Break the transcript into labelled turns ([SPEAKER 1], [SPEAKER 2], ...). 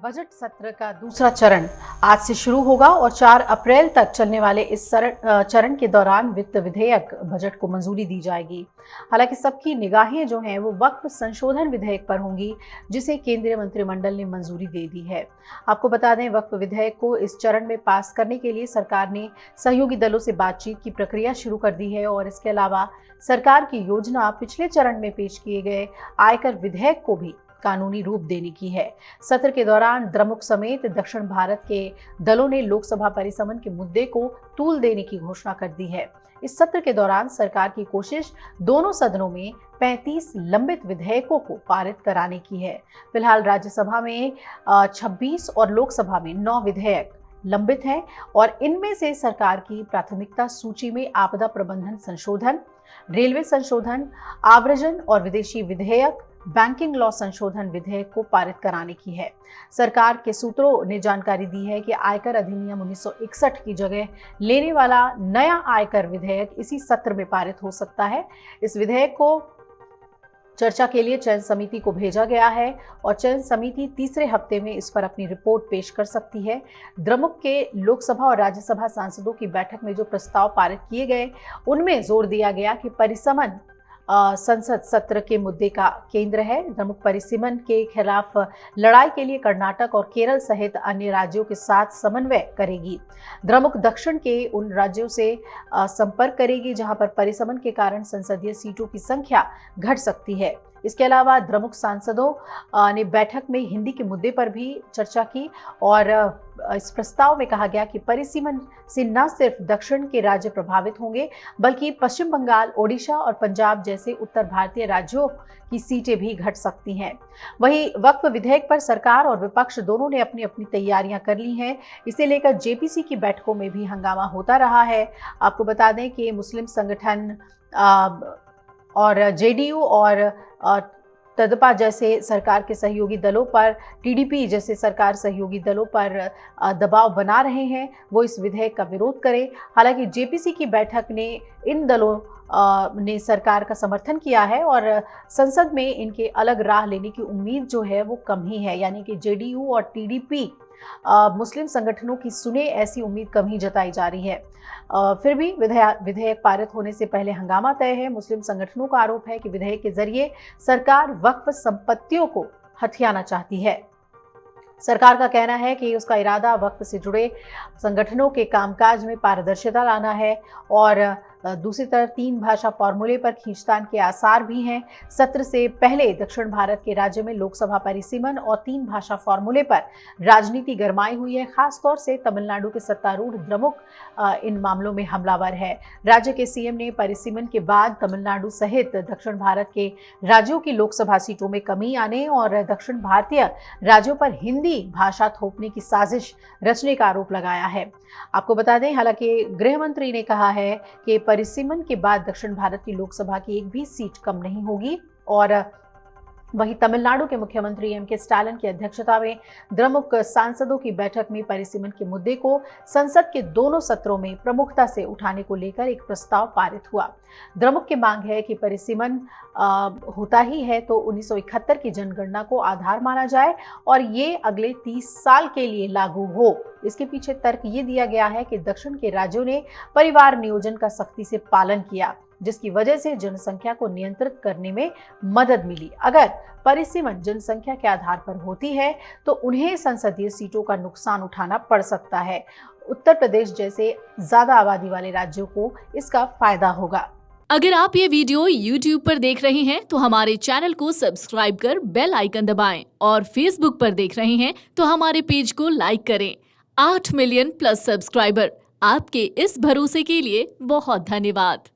[SPEAKER 1] Budget सत्र का दूसरा चरण आज से शुरू होगा और 4 अप्रैल तक चलने वाले इस चरण के दौरान वित्त विधेयक बजट को मंजूरी दी जाएगी। हालांकि सबकी निगाहें जो हैं वो वक्फ संशोधन विधेयक पर होंगी, जिसे केंद्रीय मंत्रिमंडल ने मंजूरी दे दी है। आपको बता दें, वक्फ विधेयक को इस चरण में पास करने के लिए सरकार ने सहयोगी दलों से बातचीत की प्रक्रिया शुरू कर दी है और इसके अलावा सरकार की योजना पिछले चरण में पेश किए गए आयकर विधेयक को भी कानूनी रूप देने की है। सत्र के दौरान द्रमुक समेत दक्षिण भारत के दलों ने लोकसभा परिसमन के मुद्दे को तूल देने की घोषणा कर दी है। इस सत्र के दौरान सरकार की कोशिश दोनों सदनों में 35 लंबित विधेयकों को पारित कराने की है। फिलहाल राज्यसभा में 26 और लोकसभा में 9 विधेयक लंबित हैं और इनमें से सरकार की प्राथमिकता सूची में आपदा प्रबंधन संशोधन, रेलवे संशोधन, आव्रजन और विदेशी विधेयक, बैंकिंग लॉ संशोधन विधेयक को पारित कराने की है। सरकार के सूत्रों ने जानकारी दी है कि आयकर अधिनियम 1961 की जगह लेने वाला नया आयकर विधेयक इसी सत्र में पारित हो सकता है। इस विधेयक को चर्चा के लिए चयन समिति को भेजा गया है और चयन समिति तीसरे हफ्ते में इस पर अपनी रिपोर्ट पेश कर सकती है। द्रमुक के लोकसभा और राज्यसभा सांसदों की बैठक में जो प्रस्ताव पारित किए गए, उनमें जोर दिया गया कि परिसमन संसद सत्र के मुद्दे का केंद्र है। द्रमुक परिसीमन के खिलाफ लड़ाई के लिए कर्नाटक और केरल सहित अन्य राज्यों के साथ समन्वय करेगी। द्रमुक दक्षिण के उन राज्यों से संपर्क करेगी जहां पर परिसमन के कारण संसदीय सीटों की संख्या घट सकती है। इसके अलावा द्रमुक सांसदों ने बैठक में हिंदी के मुद्दे पर भी चर्चा की और इस प्रस्ताव में कहा गया कि परिसीमन से न सिर्फ दक्षिण के राज्य प्रभावित होंगे, बल्कि पश्चिम बंगाल, ओडिशा और पंजाब जैसे उत्तर भारतीय राज्यों की सीटें भी घट सकती हैं। वहीं वक्फ विधेयक पर सरकार और विपक्ष दोनों ने अपनी अपनी तैयारियां कर ली हैं। इसे लेकर जेपीसी की बैठकों में भी हंगामा होता रहा है। आपको बता दें कि मुस्लिम संगठन और जेडीयू और तदपा जैसे सरकार के सहयोगी दलों पर, टीडीपी जैसे सरकार सहयोगी दलों पर दबाव बना रहे हैं वो इस विधेयक का विरोध करें। हालांकि जेपीसी की बैठक ने इन दलों ने सरकार का समर्थन किया है और संसद में इनके अलग राह लेने की उम्मीद जो है वो कम ही है, यानी कि जेडीयू और टीडीपी मुस्लिम संगठनों की सुने ऐसी उम्मीद कम ही जताई जा रही है। फिर भी विधेयक पारित होने से पहले हंगामा तय है। मुस्लिम संगठनों का आरोप है कि विधेयक के जरिए सरकार वक्फ संपत्तियों को हथियाना चाहती है। सरकार का कहना है कि उसका इरादा वक्फ से जुड़े संगठनों के कामकाज में पारदर्शिता लाना है और दूसरी तरफ 3 भाषा फॉर्मूले पर खींचतान के आसार भी हैं। सत्र से पहले दक्षिण भारत के राज्य में लोकसभा परिसीमन और 3 भाषा फॉर्मूले पर राजनीति गरमाई हुई है। खासतौर से तमिलनाडु के सत्तारूढ़ द्रमुक इन मामलों में हमलावर है। राज्य के सीएम ने परिसीमन के बाद तमिलनाडु सहित दक्षिण भारत के राज्यों की लोकसभा सीटों में कमी आने और दक्षिण भारतीय राज्यों पर हिंदी भाषा थोपने की साजिश रचने का आरोप लगाया है। आपको बता दें, हालांकि गृह मंत्री ने कहा है कि परिसीमन के बाद दक्षिण भारत की लोकसभा की एक भी सीट कम नहीं होगी और वहीं तमिलनाडु के मुख्यमंत्री एम.के. स्टालिन की अध्यक्षता में द्रमुक सांसदों की बैठक में परिसीमन के मुद्दे को संसद के दोनों सत्रों में प्रमुखता से उठाने को लेकर एक प्रस्ताव पारित हुआ। द्रमुक की मांग है कि परिसीमन होता ही है तो 1971 की जनगणना को आधार माना जाए और ये अगले 30 साल के लिए लागू हो। इसके पीछे तर्क ये दिया गया है कि दक्षिण के राज्यों ने परिवार नियोजन का सख्ती से पालन किया, जिसकी वजह से जनसंख्या को नियंत्रित करने में मदद मिली। अगर परिसीमन जनसंख्या के आधार पर होती है तो उन्हें संसदीय सीटों का नुकसान उठाना पड़ सकता है। उत्तर प्रदेश जैसे ज्यादा आबादी वाले राज्यों को इसका फायदा होगा।
[SPEAKER 2] अगर आप ये वीडियो YouTube पर देख रहे हैं तो हमारे चैनल को सब्सक्राइब कर बेल आइकन दबाएं और Facebook पर देख रहे हैं तो हमारे पेज को लाइक करें। 8 मिलियन प्लस सब्सक्राइबर, आपके इस भरोसे के लिए बहुत धन्यवाद।